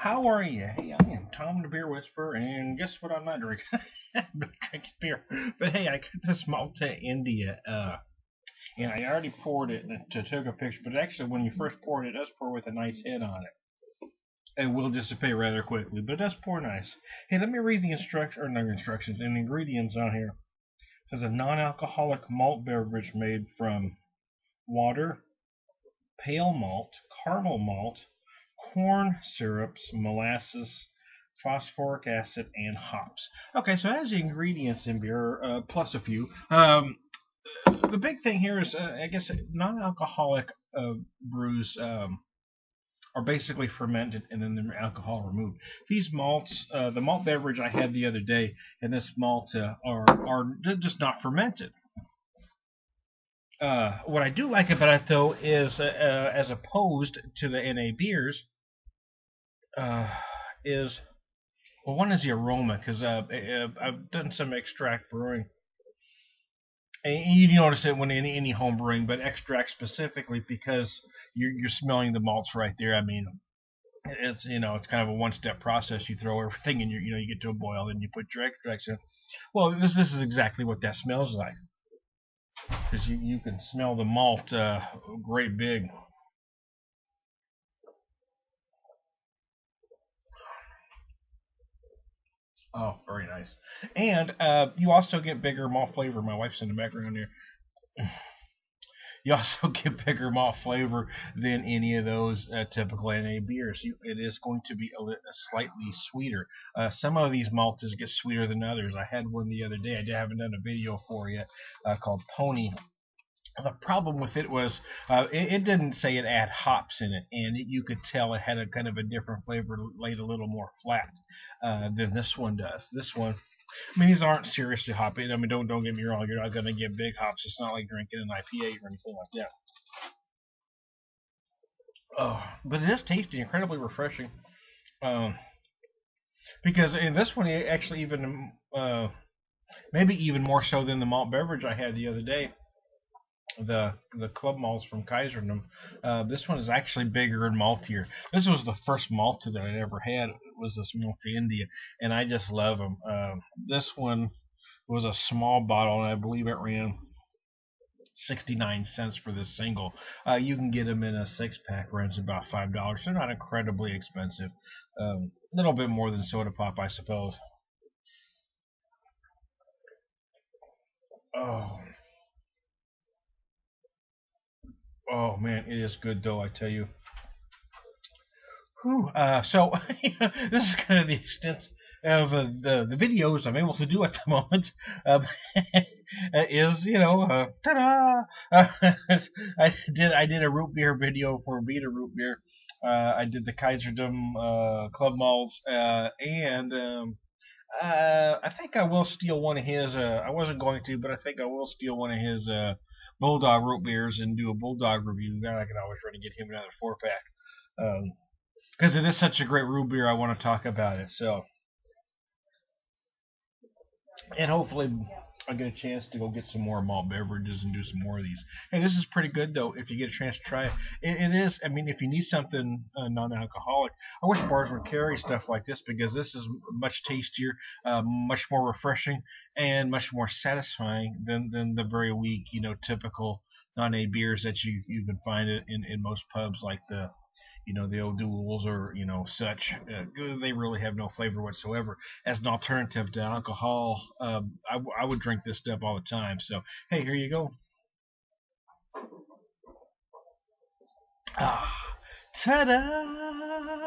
how are you? Hey, I am Tom the Beer Whisperer, and guess what I'm not drinking? I'm not drinking beer. But hey, I got this Malta India, and I already poured it to took a picture. But actually, when you first pour it, it does pour with a nice head on it. It will dissipate rather quickly, but it does pour nice. Hey, let me read the instructions and the ingredients on here. It says a non-alcoholic malt beverage made from water, pale malt, caramel malt, corn syrups, molasses, phosphoric acid, and hops. Okay, so it has the ingredients in beer, plus a few. The big thing here is, I guess, non-alcoholic brews are basically fermented and then the alcohol removed. These malts, the malt beverage I had the other day, and this malt are just not fermented. What I do like about it, though, is as opposed to the NA beers, is, well, one is the aroma, because I've done some extract brewing, and you notice it when any home brewing, but extract specifically because you're smelling the malts right there. I mean, it's kind of a one-step process. You throw everything in you get to a boil, then you put your extracts in. Well, this is exactly what that smells like, because you can smell the malt great big. Oh, very nice. And you also get bigger malt flavor. My wife's in the background here. You also get bigger malt flavor than any of those typical NA beers. It is going to be a slightly sweeter. Some of these malts get sweeter than others. I had one the other day. I haven't done a video for yet called Pony. The problem with it was it didn't say it had hops in it, and you could tell it had a kind of a different flavor, laid a little more flat than this one does. This one, I mean, these aren't seriously hoppy. I mean, don't get me wrong. You're not going to get big hops. It's not like drinking an IPA or anything like that. Oh, but it is tasty, incredibly refreshing. Um, because in this one, it actually even maybe even more so than the malt beverage I had the other day, the club malts from Kaiserdom. This one is actually bigger and maltier. This was the first Malta that I ever had. It was this Malta India, and I just love them. This one was a small bottle, and I believe it ran 69 cents for this single. You can get them in a six-pack, runs about $5. They're not incredibly expensive. A little bit more than soda pop, I suppose. Oh, oh man, it is good though, I tell you. Whew, so this is kind of the extent of the videos I'm able to do at the moment. Um, is ta-da! I did a root beer video for Beta root beer. I did the Kaiserdom Club Malls, and I think I will steal one of his. I wasn't going to, but I think I will steal one of his Bulldog root beers and do a Bulldog review. Then I can always try to get him another 4-pack. Because it is such a great root beer, I want to talk about it. So, and hopefully I'll get a chance to go get some more malt beverages and do some more of these. Hey, this is pretty good though. If you get a chance to try it, it is. I mean, if you need something non-alcoholic, I wish bars would carry stuff like this because this is much tastier, much more refreshing, and much more satisfying than the very weak, typical non-A beers that you can find it in most pubs like the old duels or such. They really have no flavor whatsoever. As an alternative to alcohol, I would drink this stuff all the time. So hey, here you go. Ah, ta-da!